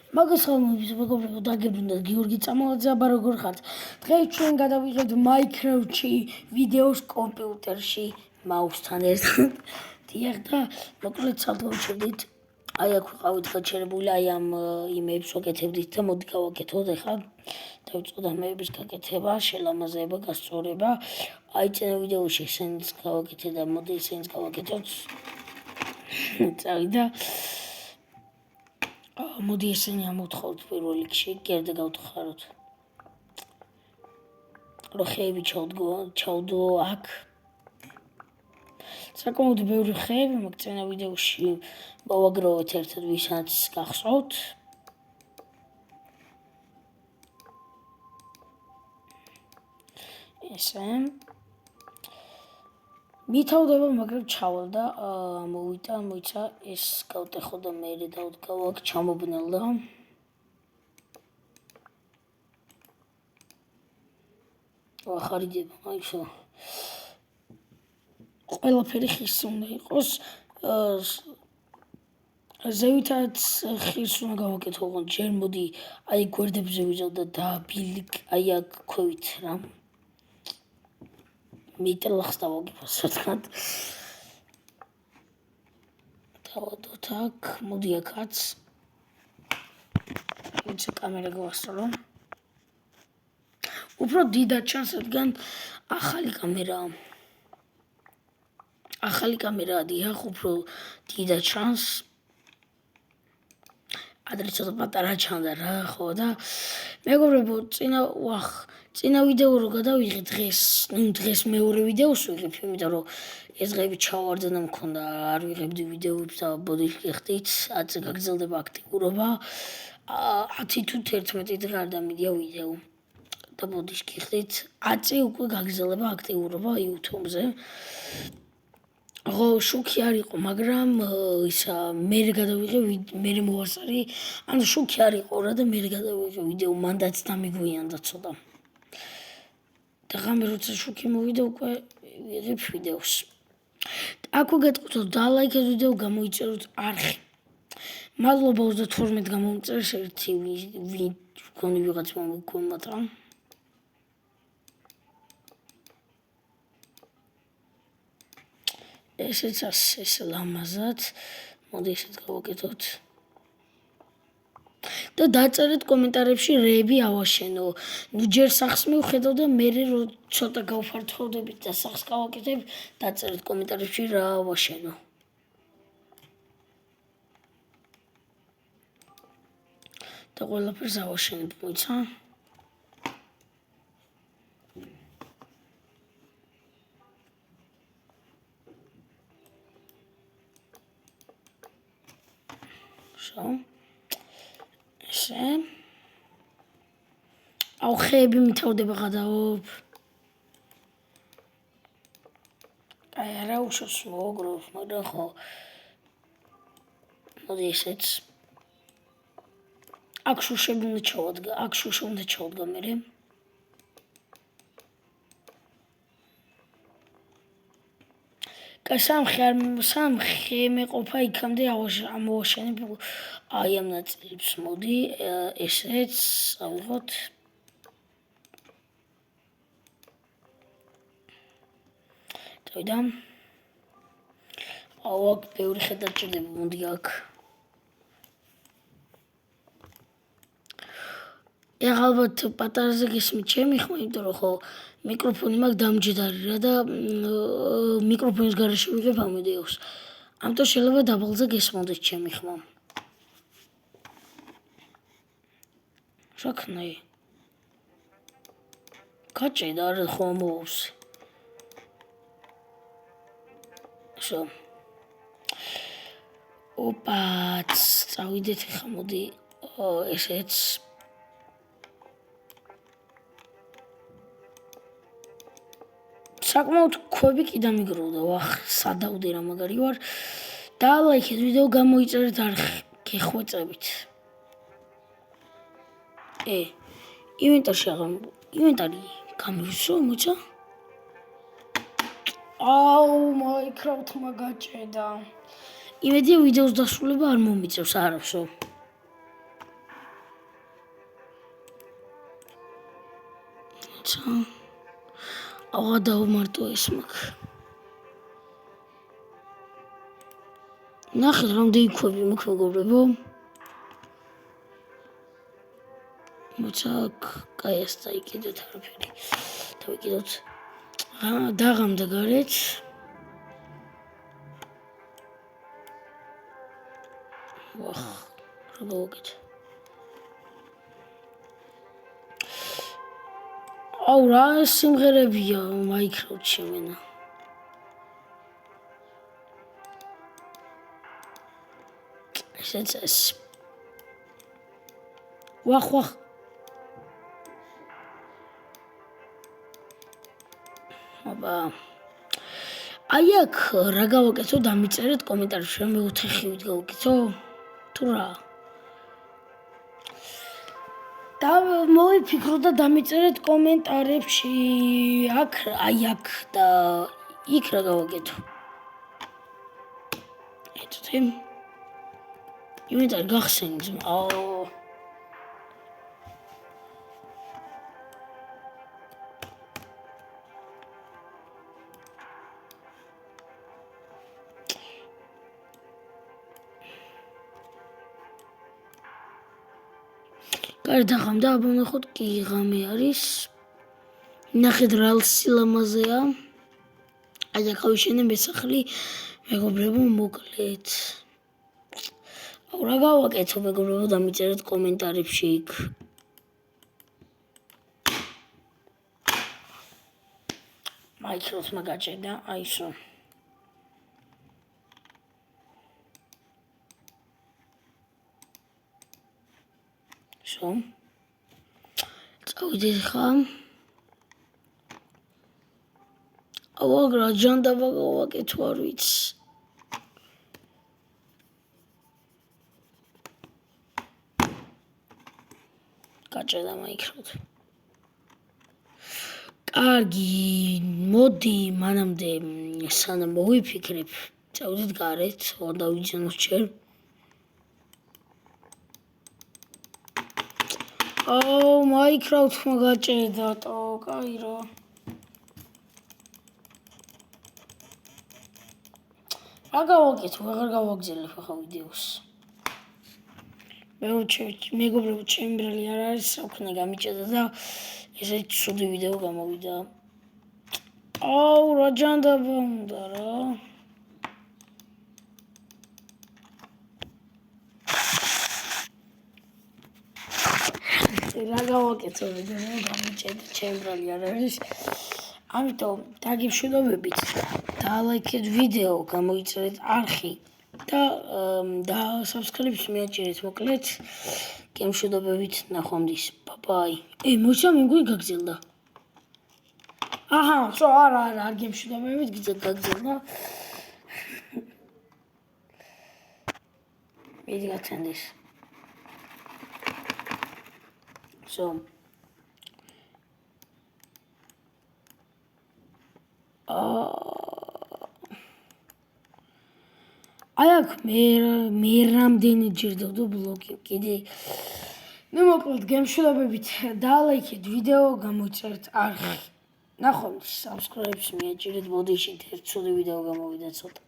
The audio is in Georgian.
მაგას ხალხის მეგობრებო დაგებრუნდათ გიორგი წამალაძე აბა როგორ ხართ დღეს ჩვენ გადავიღებთ Minecraft-ში ვიდეოს კომპიუტერში მაუსთან ერთად დიახ და მოკლედ სათხოვჩერდით აი აქ ვიყავით გაჩერებული აი ამ იმებს ვაკეთებდით და მოდი გავაკეთოთ ახლა დავიწყოთ ამების გაკეთება შელამაზება გასწორება აი წინა ვიდეოში ესენიც გავაკეთე და მოდი ესენიც გავაკეთოთ წავიდა მოდი ესენი ამოვთხოვთ პირველ რიგში, გერდა გავთხაროთ. რომ ხეები ჩავდო აქ. საკმაოდ ბევრი ხეები მაგ წინა ვიდეოში მოვაგროვეთ ერთად ვისაც გახსოვთ. ესე მითავდება მაგრამ ჩავალ და მოიცა ეს გავტეხო და მე დავდგავ აქ ჩამობნელდა ახარიდება აიშო ყველაფერი ხის უნდა იყოს ზევითაც ხის უნდა გავაკეთო ოღონდ ჯერ მოდი აი გვერდებზე ვიზავ და დაბილიკ აი აქ ქვევით რა მიტრლახს დავაგიფასოთ დავადოთ აქ მოდი აქაც ვიცა კამერა გავასწორო უფრო დიდად ჩანს რადგან ახალი კამერაა დიახ უფრო დიდად ჩანს ადრე ცოტა პატარა ჩანდა რა ხო და მეგობრებო წინა ვიდეო რო გადავიღე დღეს მეორე ვიდეოს ვიღებ იმიტომ რომ ეს დღეები ჩავარდა და მქონდა არ ვიღებდი ვიდეოებს და ბოდიში ხდით 10-ზე გაგრძელდება აქტიურობა 10 თუ 11 დღე არ დამიდია ვიდეო და ბოდიში ხდით 10-ზე უკვე გაგრძელდება აქტიურობა YouTube-ზე ხო შუქი არ იყო მაგრამ ისა მე გადავიღე მე მოვასწარი ანუ შუქი არ იყო რა და მე გადავიღე ვიდეო მანდაც დამიგვიანდა ცოტა და ღამე როცა შუქი მოვიდა უკვე ვიღებ ვიდეოს აქ გეტყვით და ლაიქეთ ვიდეო გამოიწეროთ არხი მადლობა 32 გამომწერს ერთი ვიგონი ვიღაც მომიგონმატა ესეც ეს ლამაზად მოდი ესეც გავაკეთოთ და დაწერეთ კომენტარებში რეები ავაშენო ნუ ჯერ სახს მივხედავ და მე რო ცოტა გავფართოვდებით და სახს გავაკეთებ დაწერეთ კომენტარებში რა ავაშენო და ყველაფერს ავაშენებ მოიცა ესე აუ ხეები მითავდება გადაობ აი არა უშოს მოგროვ მაგრამ ხო მოდი ესეც აქ შუშები უნდა ჩავდგა მერე სამ ხე მეყოფა იქამდე ამოვაშენებ აი ამ ნაწილებს მოდი ესეც ავიღოთ დავიდა აუ აქ ბევრი ხე დაჭირდება მოდი აქ ეხლა ალბათ პატარაზე გესმით ჩემი ხმა იმიტომ რომ ხო მიკროფონი მაგ დამჯდარი რა და მიკროფონის გარეშე ვიღებ ამ ვიდეოს ამიტომ შეიძლება დაბალზე გესმოდეთ ჩემი ხმა შაქნაი კაჭე და არა ხო მოუს შო ოპა წავიდეთ ხა მოდი ესეც საკმაოდ ქვები კი დამიგროვდა ვახ სადავდე რა მაგარი ვარ და ლაიქეთ ვიდეო გამოიწერეთ არხი გეხვეწებით ინვენტარი გამივსო მოცა აუ Minecraft-მა გაჭედა იმედია ვიდეოს დასრულება არ მომიწევს არაფსო აღა დავმარტო ეს მაგ. ნახეთ რამდენი ქვები მაქვს მეგობრებო. მოწაკ, კაი ეს დაიკიდოთ არაფერი. დავიკიდოთ. დაღამდა გარეთ. ვახ, რა გავაკეთე? აუ რა სიმღერებია Minecraft-ში მენა. ესეც ეს. ვახ. აბა. აი აქ რა გავაკეთო დამიწერეთ კომენტარებში მე 4 ხივით გავაკეთო? თუ რა? და მოვიფიქრო და დამიწერეთ კომენტარებში აქ და იქ რა გავაკეთო. ეტყვი. იმედა გახსენს. კაი დაღამდა, აბა ნახოთ კი ღამე არის. ნახეთ რა სილამაზეა. აი აქ ავიშენე მესახლი მეგობრებო მოკლედ. აუ რა გავაკეთო მეგობრებო დამიწერეთ კომენტარებში იქ. Minecraft-მა გაჭედა, აი ისო. წავიდეთ ხა. აუ აგრა ჯანდაბა გავაკეთო არ ვიცი. გაჭედა Minecraft. კარგი, მოდი მანამდე სანამ მოვიფიქრებ. წავიდეთ გარეთ, ხო დავიძინოთ ჯერ. აუ Minecraft-მა გაჭედა ტო, კაი რა. რა გავაკეთო, აღარ გავაგზავნებ ახლა ვიდეოს. მეგობრებო, ჩემი ბრალი არ არის, საქმე გამიჭედა და ესეც ცუდი ვიდეო გამოვიდა. აუ რა ჯანდაბა უნდა რა. რა გავაკეთო ვიდეო გამიჭედა, ჩემი ბრალი არ არის. ამიტომ დაგიფშვიდობებით, დალაიქეთ ვიდეო, გამოიწერეთ არხი და subscribe-ს მიაჭერეთ მოკლედ. გემშვიდობებით ნახვამდის. ბაი. მოიცა მინგვი გაგზელდა. აჰა, არ გემშვიდობებით გაგზელდა. მიდი გაცენდეს. აი აქ მე რამდენი ჯერდავდა ბლოკი კიდე. მე მოკლედ გემშვიდობებით დალაიქეთ ვიდეო, გამოიწერეთ არხი. ნახვამდის, subscribe-ს მიაჭერეთ, ბოდიში ერთ ცუდი ვიდეო გამოვიდა ცოტა.